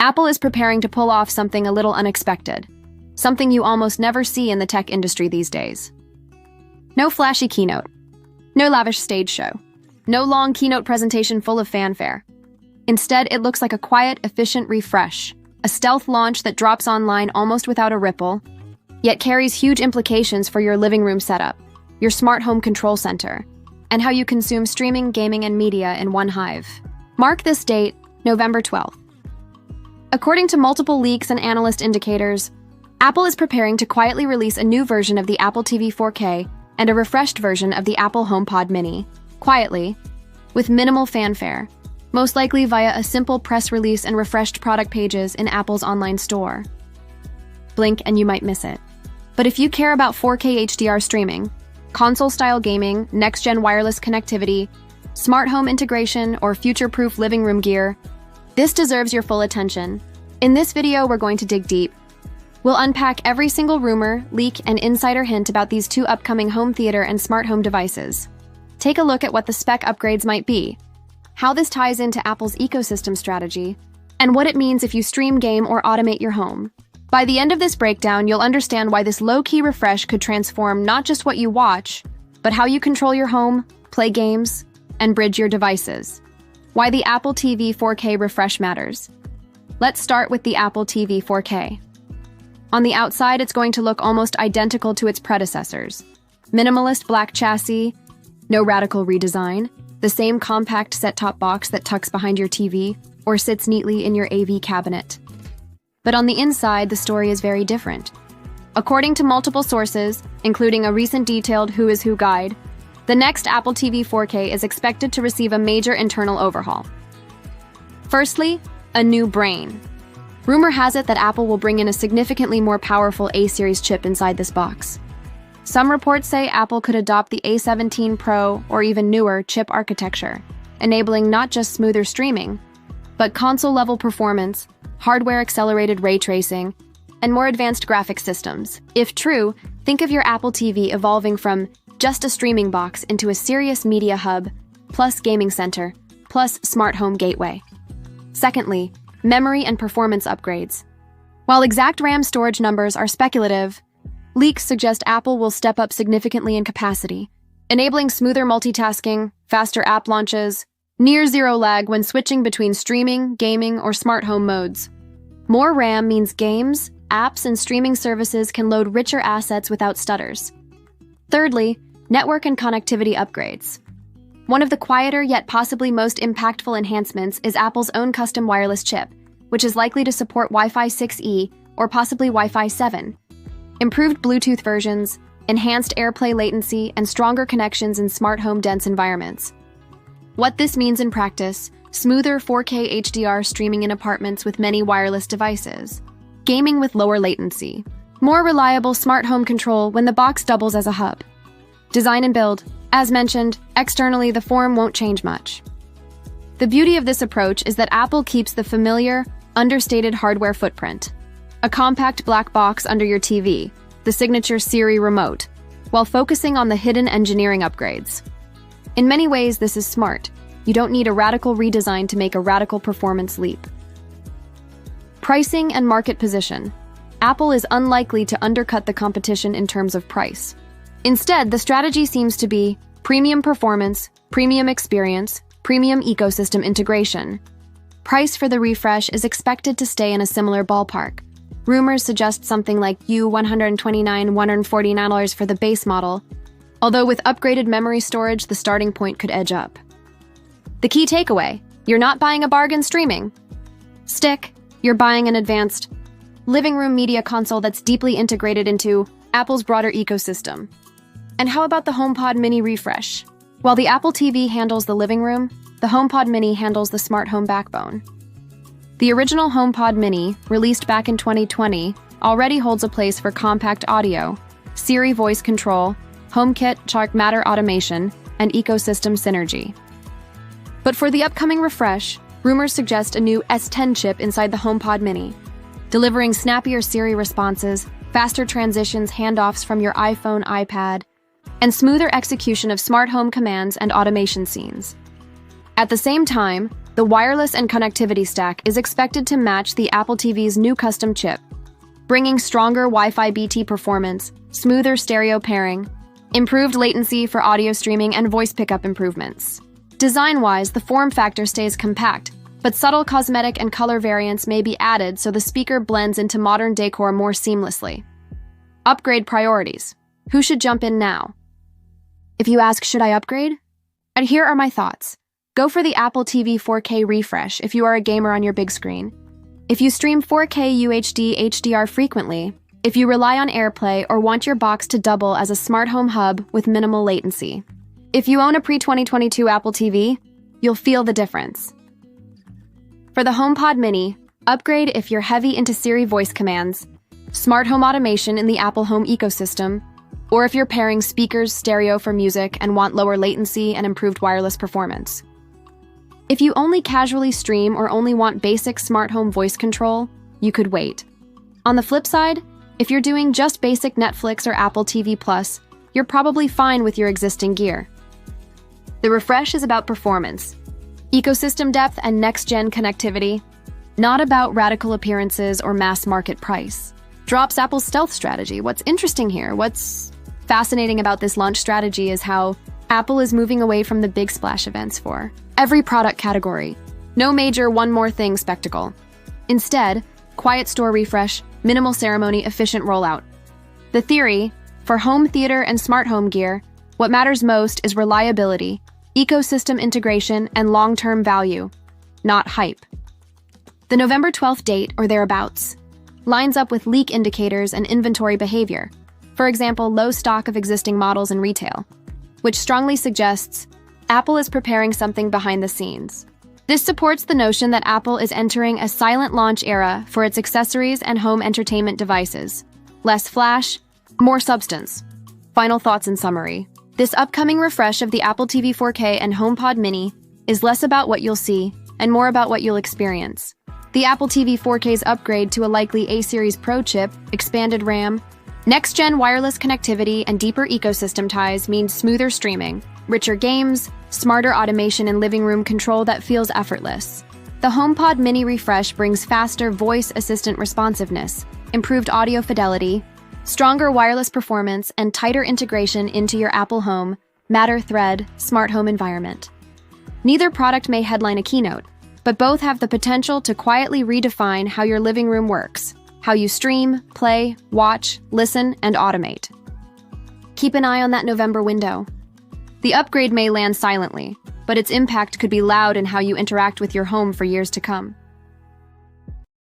Apple is preparing to pull off something a little unexpected, something you almost never see in the tech industry these days. No flashy keynote, no lavish stage show, no long keynote presentation full of fanfare. Instead, it looks like a quiet, efficient refresh, a stealth launch that drops online almost without a ripple, yet carries huge implications for your living room setup, your smart home control center, and how you consume streaming, gaming, and media in one hive. Mark this date, November 12th. According to multiple leaks and analyst indicators, Apple is preparing to quietly release a new version of the Apple TV 4K and a refreshed version of the Apple HomePod Mini, quietly, with minimal fanfare, most likely via a simple press release and refreshed product pages in Apple's online store. Blink and you might miss it. But if you care about 4K HDR streaming, console-style gaming, next-gen wireless connectivity, smart home integration, or future-proof living room gear, this deserves your full attention. In this video, we're going to dig deep. We'll unpack every single rumor, leak, and insider hint about these two upcoming home theater and smart home devices. Take a look at what the spec upgrades might be, how this ties into Apple's ecosystem strategy, and what it means if you stream, game, or automate your home. By the end of this breakdown, you'll understand why this low-key refresh could transform not just what you watch, but how you control your home, play games, and bridge your devices. Why the Apple TV 4K refresh matters. Let's start with the Apple TV 4K. On the outside, it's going to look almost identical to its predecessors. Minimalist black chassis, no radical redesign, the same compact set-top box that tucks behind your TV or sits neatly in your AV cabinet. But on the inside, the story is very different. According to multiple sources, including a recent detailed Who is Who guide, the next Apple TV 4K is expected to receive a major internal overhaul. Firstly, a new brain. Rumor has it that Apple will bring in a significantly more powerful A-series chip inside this box. Some reports say Apple could adopt the A17 Pro or even newer chip architecture, enabling not just smoother streaming, but console-level performance, hardware-accelerated ray tracing, and more advanced graphics systems. If true, think of your Apple TV evolving from just a streaming box into a serious media hub, plus gaming center, plus smart home gateway. Secondly, memory and performance upgrades. While exact RAM storage numbers are speculative, leaks suggest Apple will step up significantly in capacity, enabling smoother multitasking, faster app launches, near zero lag when switching between streaming, gaming, or smart home modes. More RAM means games, apps, and streaming services can load richer assets without stutters. Thirdly, network and connectivity upgrades. One of the quieter yet possibly most impactful enhancements is Apple's own custom wireless chip, which is likely to support Wi-Fi 6E or possibly Wi-Fi 7. Improved Bluetooth versions, enhanced AirPlay latency, and stronger connections in smart home dense environments. What this means in practice: smoother 4K HDR streaming in apartments with many wireless devices, gaming with lower latency, more reliable smart home control when the box doubles as a hub. Design and build. As mentioned, externally the form won't change much. The beauty of this approach is that Apple keeps the familiar, understated hardware footprint. A compact black box under your TV, the signature Siri remote, while focusing on the hidden engineering upgrades. In many ways, this is smart. You don't need a radical redesign to make a radical performance leap. Pricing and market position. Apple is unlikely to undercut the competition in terms of price. Instead, the strategy seems to be premium performance, premium experience, premium ecosystem integration. Price for the refresh is expected to stay in a similar ballpark. Rumors suggest something like $149 for the base model, although with upgraded memory storage, the starting point could edge up. The key takeaway: you're not buying a bargain streaming stick, you're buying an advanced living room media console that's deeply integrated into Apple's broader ecosystem. And how about the HomePod Mini refresh? While the Apple TV handles the living room, the HomePod Mini handles the smart home backbone. The original HomePod Mini, released back in 2020, already holds a place for compact audio, Siri voice control, HomeKit Chark Matter automation, and ecosystem synergy. But for the upcoming refresh, rumors suggest a new S10 chip inside the HomePod Mini, delivering snappier Siri responses, faster transitions, handoffs from your iPhone, iPad, and smoother execution of smart home commands and automation scenes. At the same time, the The wireless and connectivity stack is expected to match the Apple TV's new custom chip, bringing stronger Wi-Fi BT performance, smoother stereo pairing, improved latency for audio streaming, and voice pickup improvements. Design-wise, the form factor stays compact, but subtle cosmetic and color variants may be added so the speaker blends into modern decor more seamlessly. Upgrade priorities. Who should jump in now? If you ask, should I upgrade? And here are my thoughts. Go for the Apple TV 4K refresh if you are a gamer on your big screen. If you stream 4K UHD HDR frequently, if you rely on AirPlay or want your box to double as a smart home hub with minimal latency. If you own a pre-2022 Apple TV, you'll feel the difference. For the HomePod Mini, upgrade if you're heavy into Siri voice commands, smart home automation in the Apple Home ecosystem, or if you're pairing speakers, stereo for music, and want lower latency and improved wireless performance. If you only casually stream or only want basic smart home voice control, you could wait. On the flip side, if you're doing just basic Netflix or Apple TV Plus, you're probably fine with your existing gear. The refresh is about performance, ecosystem depth, and next-gen connectivity, not about radical appearances or mass market price. Drops Apple's stealth strategy. What's interesting here, what's fascinating about this launch strategy is how Apple is moving away from the big splash events for every product category. No major one more thing spectacle. Instead, quiet store refresh, minimal ceremony, efficient rollout. The theory, for home theater and smart home gear, what matters most is reliability, ecosystem integration, and long-term value, not hype. The November 12th date, or thereabouts, lines up with leak indicators and inventory behavior, for example, low stock of existing models in retail, which strongly suggests Apple is preparing something behind the scenes. This supports the notion that Apple is entering a silent launch era for its accessories and home entertainment devices. Less flash, more substance. Final thoughts and summary. This upcoming refresh of the Apple TV 4K and HomePod Mini is less about what you'll see and more about what you'll experience. The Apple TV 4K's upgrade to a likely A-Series Pro chip, expanded RAM, next-gen wireless connectivity, and deeper ecosystem ties means smoother streaming, richer games, smarter automation, and living room control that feels effortless. The HomePod Mini refresh brings faster voice assistant responsiveness, improved audio fidelity, stronger wireless performance, and tighter integration into your Apple Home, Matter Thread, smart home environment. Neither product may headline a keynote, but both have the potential to quietly redefine how your living room works, how you stream, play, watch, listen, and automate. Keep an eye on that November window. The upgrade may land silently, but its impact could be loud in how you interact with your home for years to come.